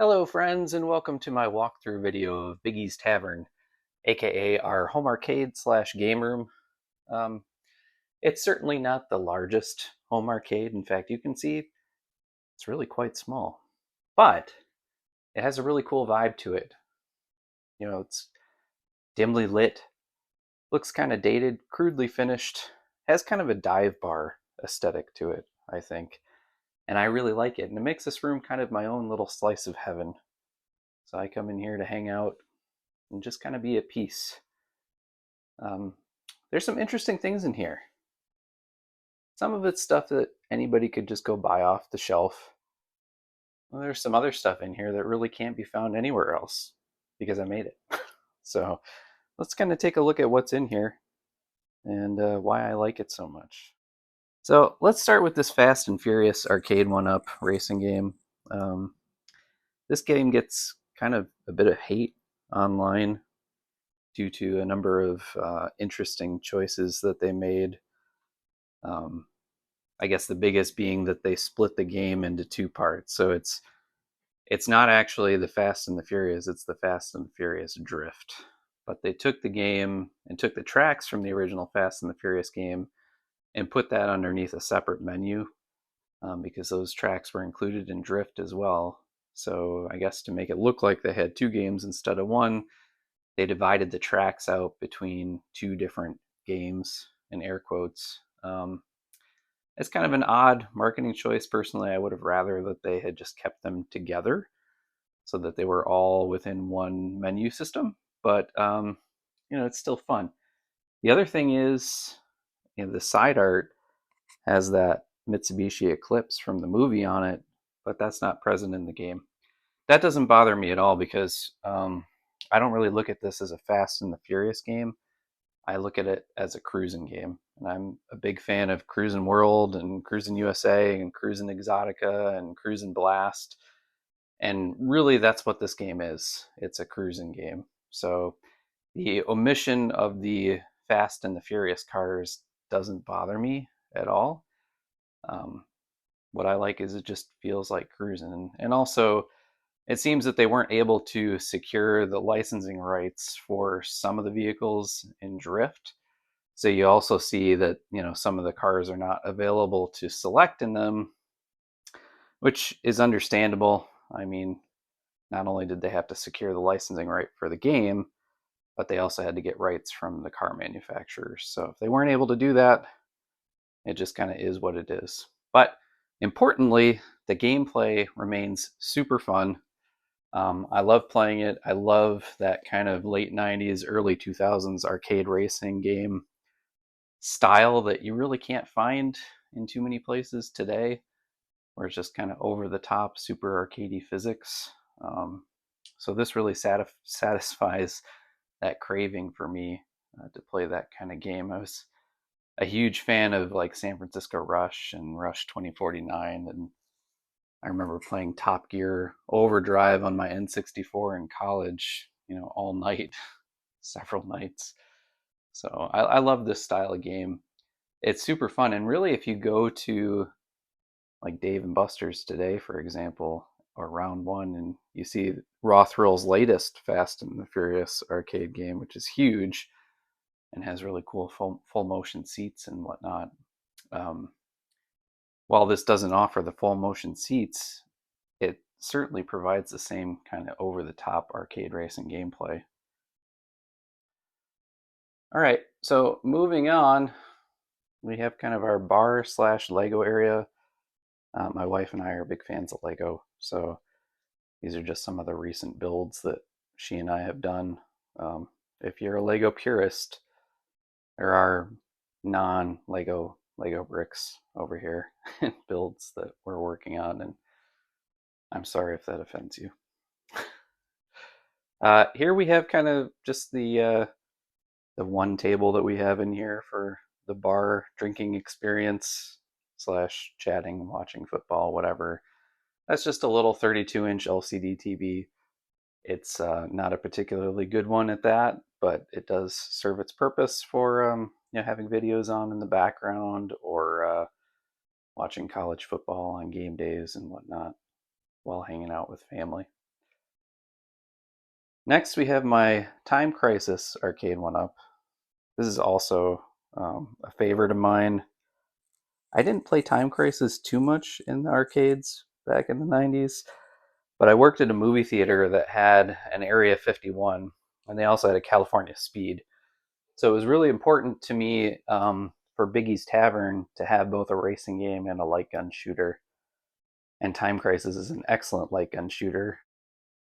Hello friends and welcome to my walkthrough video of Biggie's Tavern, aka our home arcade slash game room. Um, it's certainly not the largest home arcade. In fact, you can see it's really quite small. But it has a really cool vibe to it. It's dimly lit, looks kind of dated, crudely finished, has kind of a dive bar aesthetic to it, I think. And I really like it. And it makes this room kind of my own little slice of heaven. So I come in here to hang out and just kind of be at peace. Um, there's some interesting things in here. Some of it's stuff that anybody could just go buy off the shelf. Well, there's some other stuff in here that really can't be found anywhere else because I made it. So let's kind of take a look at what's in here and why I like it so much. So let's start with this Fast and Furious arcade one-up racing game. Um, this game gets kind of a bit of hate online due to a number of interesting choices that they made. Um, I guess the biggest being that they split the game into two parts. So it's not actually the Fast and the Furious, it's the Fast and the Furious Drift. But they took the game and took the tracks from the original Fast and the Furious game and put that underneath a separate menu because those tracks were included in Drift as well. So I guess to make it look like they had two games instead of one, they divided the tracks out between two different games in air quotes. It's kind of an odd marketing choice. Personally, I would have rather that they had just kept them together so that they were all within one menu system. But it's still fun. The other thing is, the side art has that Mitsubishi Eclipse from the movie on it, but that's not present in the game. That doesn't bother me at all because I don't really look at this as a Fast and the Furious game. I look at it as a cruising game. And I'm a big fan of Cruisin' World and Cruisin' USA and Cruisin' Exotica and Cruisin' Blast. And really, that's what this game is. It's a cruising game. So the omission of the Fast and the Furious cars doesn't bother me at all. Um, what I like is it just feels like cruising. And also, it seems that they weren't able to secure the licensing rights for some of the vehicles in Drift. So you also see that, some of the cars are not available to select in them, which is understandable. I mean, not only did they have to secure the licensing right for the game, but they also had to get rights from the car manufacturers. So if they weren't able to do that, it just kind of is what it is. But importantly, the gameplay remains super fun. I love playing it. I love that kind of late 90s, early 2000s arcade racing game style that you really can't find in too many places today, where it's just kind of over the top, super arcadey physics. So this really satisfies that craving for me to play that kind of game. I was a huge fan of like San Francisco Rush and Rush 2049, and I remember playing Top Gear Overdrive on my N64 in college, all night, several nights. So I love this style of game. It's super fun. And really, if you go to like Dave and Buster's today, for example, or Round One, and you see Raw Thrill's latest Fast and the Furious arcade game, which is huge and has really cool full motion seats and whatnot. Um, while this doesn't offer the full motion seats, it certainly provides the same kind of over the top arcade racing gameplay. All right, so moving on, we have kind of our bar slash Lego area. My wife and I are big fans of Lego, so these are just some of the recent builds that she and I have done. If you're a Lego purist, there are non-Lego bricks over here builds that we're working on, and I'm sorry if that offends you. Here we have kind of just the one table that we have in here for the bar drinking experience slash chatting, watching football, whatever. That's just a little 32-inch LCD TV. It's not a particularly good one at that, but it does serve its purpose for having videos on in the background or watching college football on game days and whatnot while hanging out with family. Next, we have my Time Crisis arcade one up. This is also a favorite of mine. I didn't play Time Crisis too much in the arcades back in the 90s, but I worked at a movie theater that had an Area 51, and they also had a California Speed. So it was really important to me for Biggie's Tavern to have both a racing game and a light gun shooter. And Time Crisis is an excellent light gun shooter.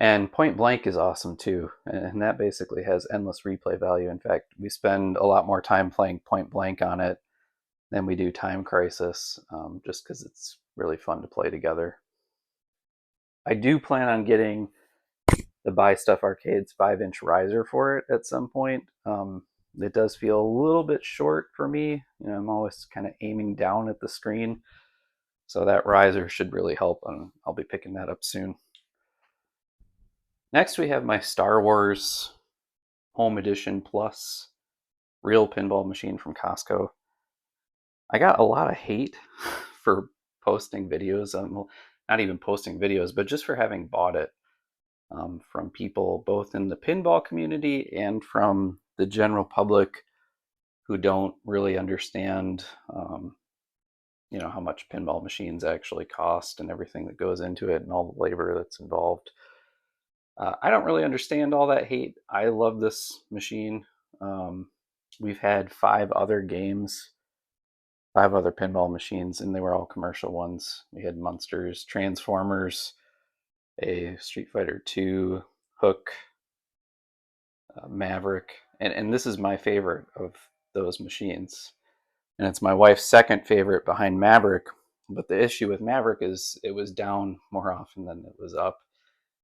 And Point Blank is awesome too. And that basically has endless replay value. In fact, we spend a lot more time playing Point Blank on it than we do Time Crisis, just because it's really fun to play together. I do plan on getting the Buy Stuff Arcade's 5-inch riser for it at some point. It does feel a little bit short for me. I'm always kind of aiming down at the screen. So that riser should really help, and I'll be picking that up soon. Next, we have my Star Wars Home Edition Plus real pinball machine from Costco. I got a lot of hate for posting videos. Well, not even posting videos, but just for having bought it from people both in the pinball community and from the general public who don't really understand, how much pinball machines actually cost and everything that goes into it and all the labor that's involved. I don't really understand all that hate. I love this machine. We've had 5 other games, 5 other pinball machines, and they were all commercial ones. We had Munsters, Transformers, a Street Fighter 2, Hook, Maverick, and this is my favorite of those machines. And it's my wife's second favorite behind Maverick. But the issue with Maverick is it was down more often than it was up,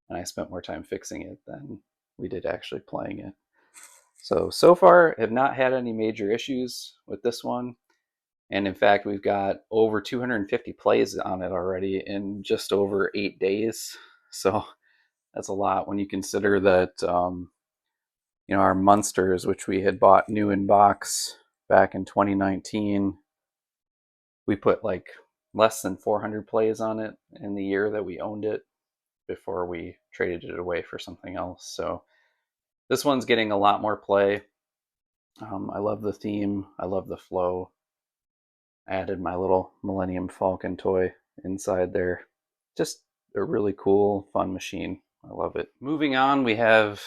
and I spent more time fixing it than we did actually playing it. So far, have not had any major issues with this one. And in fact, we've got over 250 plays on it already in just over 8 days. So that's a lot when you consider that, our Munsters, which we had bought new in box back in 2019, we put like less than 400 plays on it in the year that we owned it before we traded it away for something else. So this one's getting a lot more play. I love the theme. I love the flow. I added my little Millennium Falcon toy inside there. Just a really cool, fun machine. I love it. Moving on, we have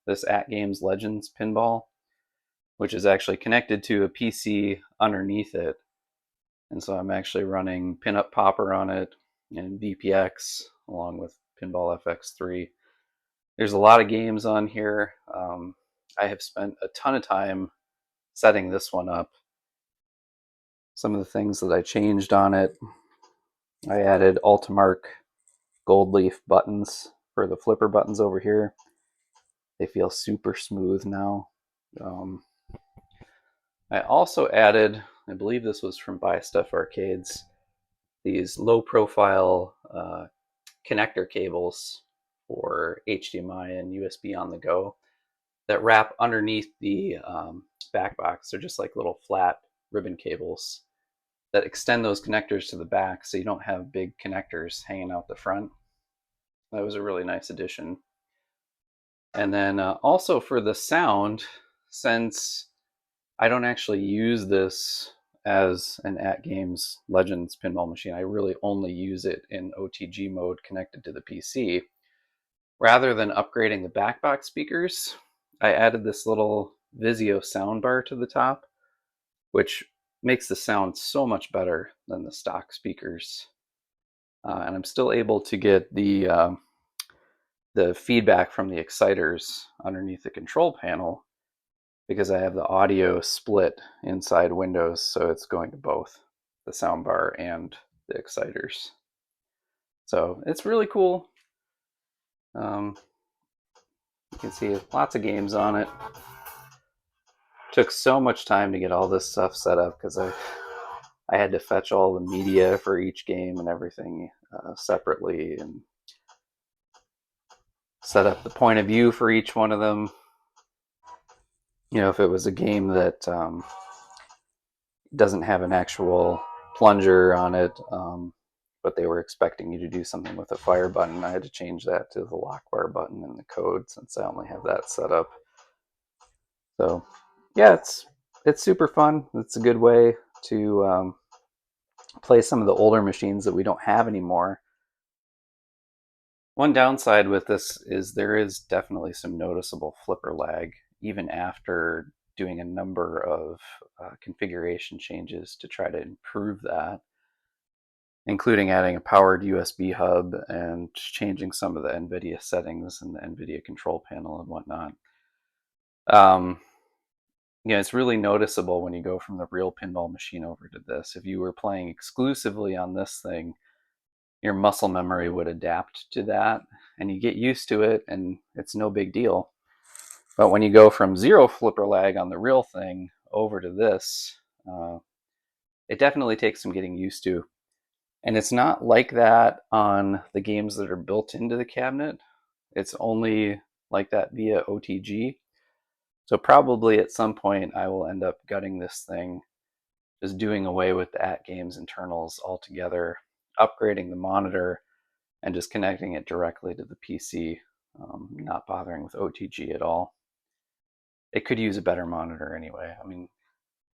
this At Games Legends pinball, which is actually connected to a PC underneath it. And so I'm actually running Pinup Popper on it and VPX along with Pinball FX3. There's a lot of games on here. I have spent a ton of time setting this one up. Some of the things that I changed on it, I added Ultimark gold leaf buttons for the flipper buttons over here. They feel super smooth now. I also added, I believe this was from Buy Stuff Arcades, these low profile connector cables for HDMI and USB on the go that wrap underneath the back box. They're just like little flat ribbon cables that extend those connectors to the back so you don't have big connectors hanging out the front. That was a really nice addition. And then also for the sound, since I don't actually use this as an At Games Legends pinball machine, I really only use it in OTG mode connected to the PC. Rather than upgrading the back box speakers, I added this little Vizio soundbar to the top, which makes the sound so much better than the stock speakers. And I'm still able to get the feedback from the exciters underneath the control panel because I have the audio split inside Windows, so it's going to both the soundbar and the exciters. So it's really cool. You can see lots of games on it. Took so much time to get all this stuff set up because I had to fetch all the media for each game and everything separately and set up the point of view for each one of them. If it was a game that doesn't have an actual plunger on it, but they were expecting you to do something with a fire button. I had to change that to the lock bar button in the code since I only have that set up. So yeah, it's super fun. It's a good way to play some of the older machines that we don't have anymore. One downside with this is there is definitely some noticeable flipper lag, even after doing a number of configuration changes to try to improve that, including adding a powered USB hub and changing some of the NVIDIA settings and the NVIDIA control panel and whatnot. It's really noticeable when you go from the real pinball machine over to this. If you were playing exclusively on this thing, your muscle memory would adapt to that and you get used to it and it's no big deal. But when you go from zero flipper lag on the real thing over to this, it definitely takes some getting used to. And it's not like that on the games that are built into the cabinet. It's only like that via OTG. So probably at some point I will end up gutting this thing, just doing away with the at-games internals altogether, upgrading the monitor, and just connecting it directly to the PC, not bothering with OTG at all. It could use a better monitor anyway. I mean,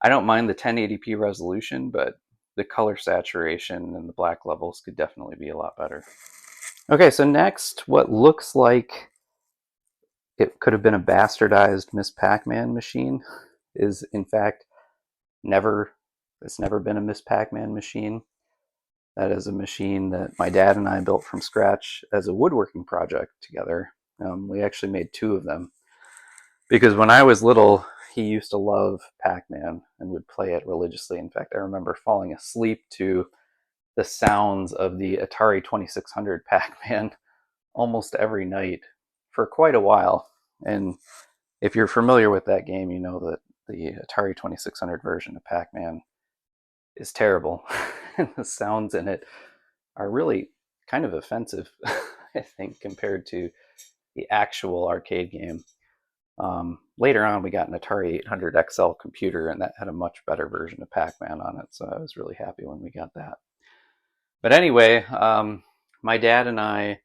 I don't mind the 1080p resolution, but the color saturation and the black levels could definitely be a lot better. Okay, so next, what looks like it could have been a bastardized Miss Pac-Man machine is in fact it's never been a Miss Pac-Man machine. That is a machine that my dad and I built from scratch as a woodworking project together. We actually made two of them because when I was little, he used to love Pac-Man and would play it religiously. In fact, I remember falling asleep to the sounds of the Atari 2600 Pac-Man almost every night for quite a while. And if you're familiar with that game, you know that the Atari 2600 version of Pac-Man is terrible. And the sounds in it are really kind of offensive, I think, compared to the actual arcade game. Later on, we got an Atari 800 XL computer, and that had a much better version of Pac-Man on it, so I was really happy when we got that. But anyway, my dad and I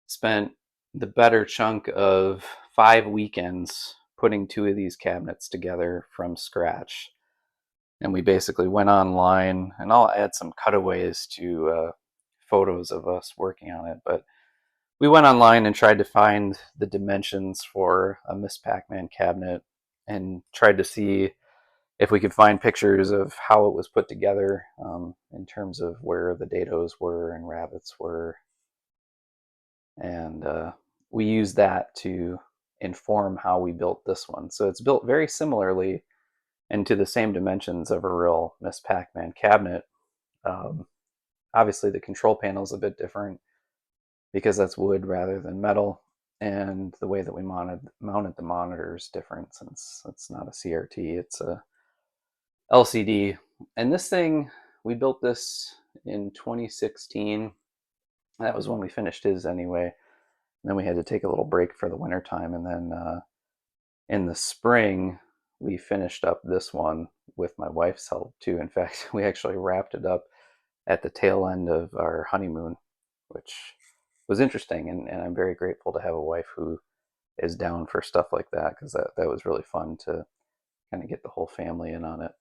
spent the better chunk of 5 weekends putting two of these cabinets together from scratch. And we basically went online, and I'll add some cutaways to photos of us working on it. But we went online and tried to find the dimensions for a Miss Pac-Man cabinet and tried to see if we could find pictures of how it was put together in terms of where the dados were and rabbits were. And we used that to inform how we built this one. So it's built very similarly and to the same dimensions of a real Miss Pac-Man cabinet. Obviously, the control panel is a bit different because that's wood rather than metal, and the way that we mounted the monitor is different since it's not a CRT, it's a LCD. And this thing, we built this in 2016. That was when we finished his anyway. And then we had to take a little break for the winter time, and then in the spring we finished up this one with my wife's help too. In fact, we actually wrapped it up at the tail end of our honeymoon, which was interesting, and I'm very grateful to have a wife who is down for stuff like that, because that was really fun to kind of get the whole family in on it.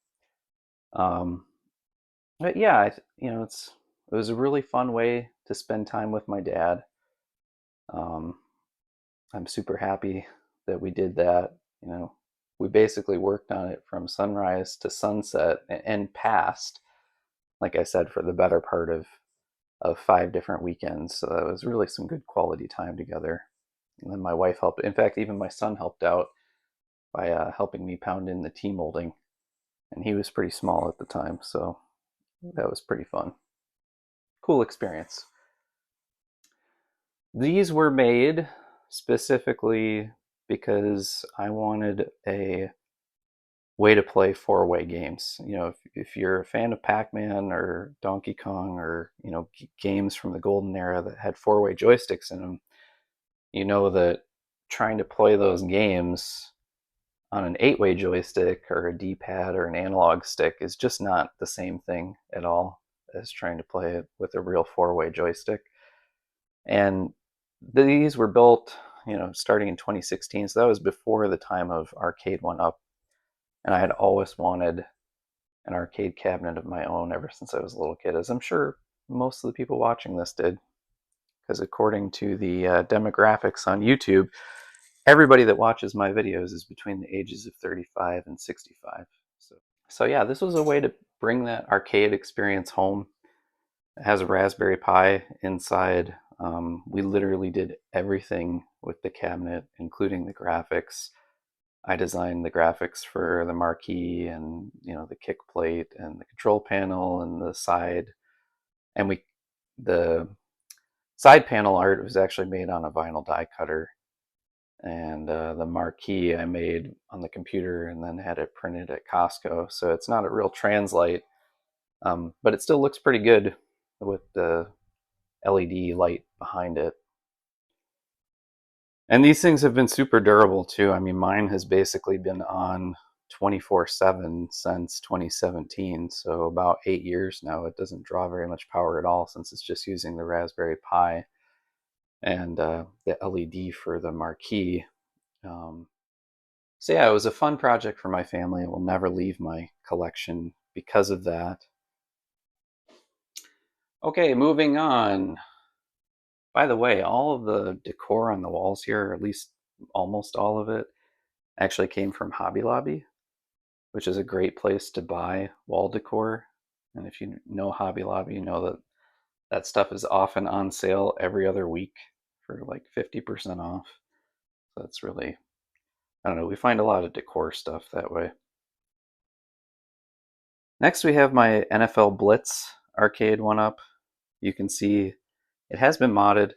But yeah, it was a really fun way to spend time with my dad. I'm super happy that we did that. We basically worked on it from sunrise to sunset and past, like I said, for the better part of 5 different weekends. So that was really some good quality time together. And then my wife helped. In fact, even my son helped out by helping me pound in the T-molding. And he was pretty small at the time, so that was pretty fun. Cool experience. These were made specifically because I wanted a way to play 4-way games. If you're a fan of Pac-Man or Donkey Kong or games from the golden era that had 4-way joysticks in them, you know that trying to play those games on an 8-way joystick or a D-pad or an analog stick is just not the same thing at all. as trying to play it with a real four-way joystick. And these were built, starting in 2016, so that was before the time of Arcade 1-Up. And I had always wanted an arcade cabinet of my own ever since I was a little kid, as I'm sure most of the people watching this did. Because according to the demographics on YouTube, everybody that watches my videos is between the ages of 35 and 65. So yeah, this was a way to bring that arcade experience home. It has a Raspberry Pi inside. We literally did everything with the cabinet, including the graphics. I designed the graphics for the marquee and the kick plate and the control panel and the side. And the side panel art was actually made on a vinyl die cutter. And the marquee I made on the computer and then had it printed at Costco. So it's not a real translate, but it still looks pretty good with the LED light behind it. And these things have been super durable too. I mean, mine has basically been on 24/7 since 2017, so about 8 years now. It doesn't draw very much power at all since it's just using the Raspberry Pi and the LED for the marquee. So yeah, it was a fun project for my family. It will never leave my collection because of that. Okay, moving on. By the way, all of the decor on the walls here, or at least almost all of it, actually came from Hobby Lobby, which is a great place to buy wall decor. And if you know Hobby Lobby, you know that that stuff is often on sale every other week for like 50% off. So it's really, I don't know, we find a lot of decor stuff that way. Next, we have my NFL Blitz arcade 1-Up. You can see it has been modded.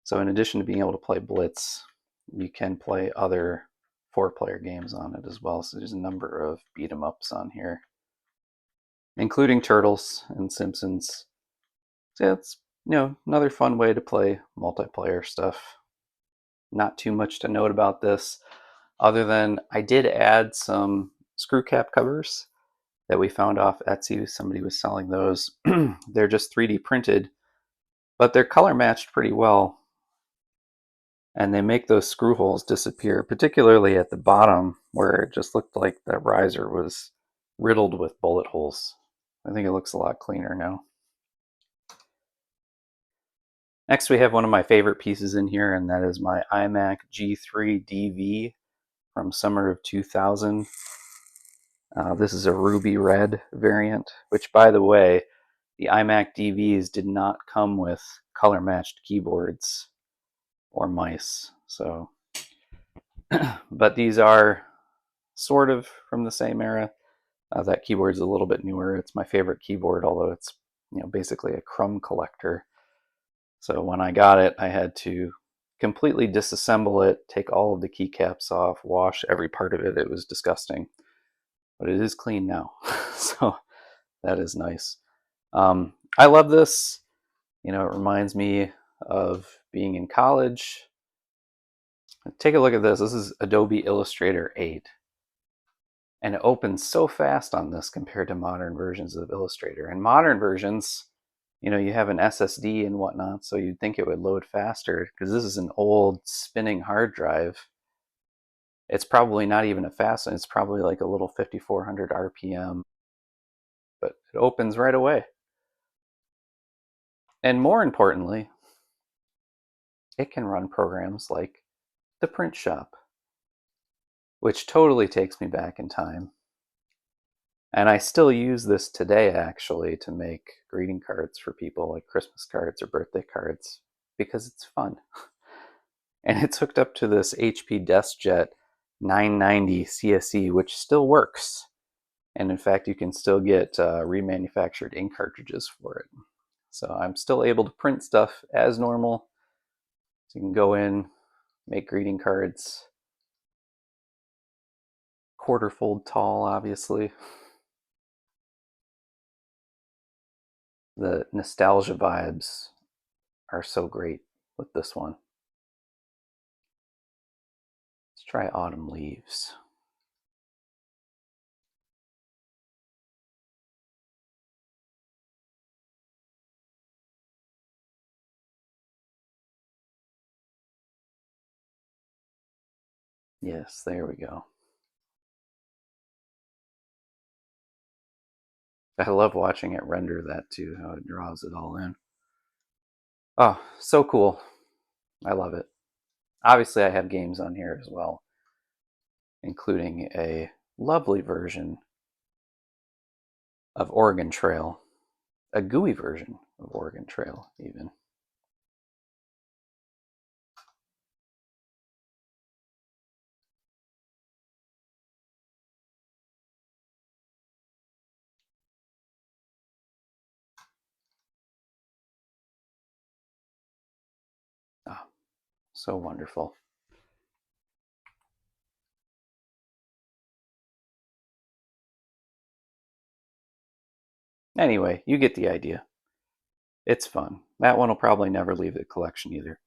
So in addition to being able to play Blitz, you can play other 4-player games on it as well. So there's a number of beat 'em ups on here, including Turtles and Simpsons. So yeah, it's another fun way to play multiplayer stuff. Not too much to note about this, other than I did add some screw cap covers that we found off Etsy. Somebody was selling those. They're just 3D printed, but they're color matched pretty well. And they make those screw holes disappear, particularly at the bottom where it just looked like the riser was riddled with bullet holes. I think it looks a lot cleaner now. Next, we have one of my favorite pieces in here, and that is my iMac G3 DV from summer of 2000. This is a ruby red variant, which, by the way, the iMac DVs did not come with color matched keyboards or mice. So, but these are sort of from the same era. That keyboard's a little bit newer. It's my favorite keyboard, although it's basically a crumb collector. So when I got it, I had to completely disassemble it, take all of the keycaps off, wash every part of it. It was disgusting, but it is clean now, so that is nice. I love this. It reminds me of being in college. Take a look at this. This is Adobe Illustrator 8. And it opens so fast on this compared to modern versions of Illustrator. And modern versions, you have an SSD and whatnot, so you'd think it would load faster because this is an old spinning hard drive. It's probably not even a fast one. It's probably like a little 5400 RPM, but it opens right away. And more importantly, it can run programs like the Print Shop, which totally takes me back in time. And I still use this today, actually, to make greeting cards for people, like Christmas cards or birthday cards, because it's fun. And it's hooked up to this HP DeskJet 990 CSE, which still works. And in fact, you can still get remanufactured ink cartridges for it. So I'm still able to print stuff as normal. So you can go in, make greeting cards, quarter fold tall, obviously. The nostalgia vibes are so great with this one. Let's try Autumn Leaves. Yes, there we go. I love watching it render that too, how it draws it all in. Oh, so cool. I love it. Obviously, I have games on here as well, including a lovely version of Oregon Trail, a GUI version of Oregon Trail, even. Oh, so wonderful. Anyway, you get the idea. It's fun. That one will probably never leave the collection either.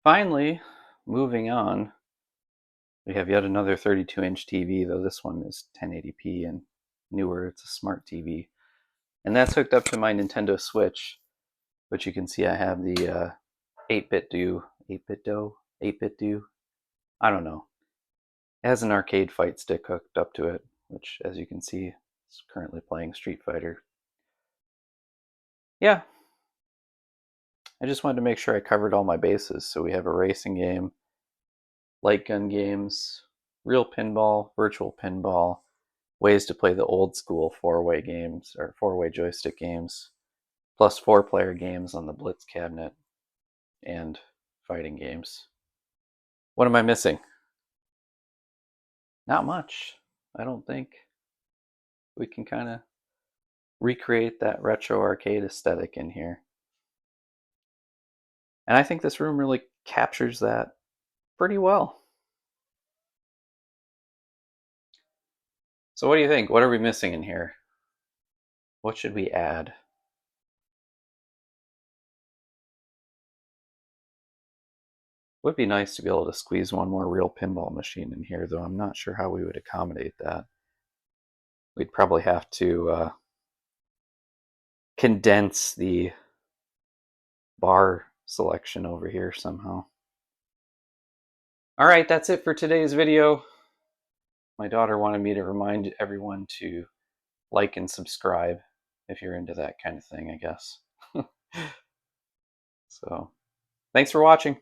Finally, moving on, we have yet another 32-inch TV, though this one is 1080p and newer. It's a smart TV. And that's hooked up to my Nintendo Switch, which you can see I have the 8-bit do, 8-bit do, 8-bit do. I don't know. It has an arcade fight stick hooked up to it, which, as you can see, is currently playing Street Fighter. Yeah, I just wanted to make sure I covered all my bases. So we have a racing game, light gun games, real pinball, virtual pinball, ways to play the old school four-way games or four-way joystick games, plus four-player games on the Blitz cabinet, and fighting games. What am I missing? Not much, I don't think. We can kind of recreate that retro arcade aesthetic in here. And I think this room really captures that pretty well. So what do you think? What are we missing in here? What should we add? Would be nice to be able to squeeze one more real pinball machine in here, though I'm not sure how we would accommodate that. We'd probably have to condense the bar selection over here somehow. All right, that's it for today's video. My daughter wanted me to remind everyone to like and subscribe if you're into that kind of thing, I guess. So, thanks for watching.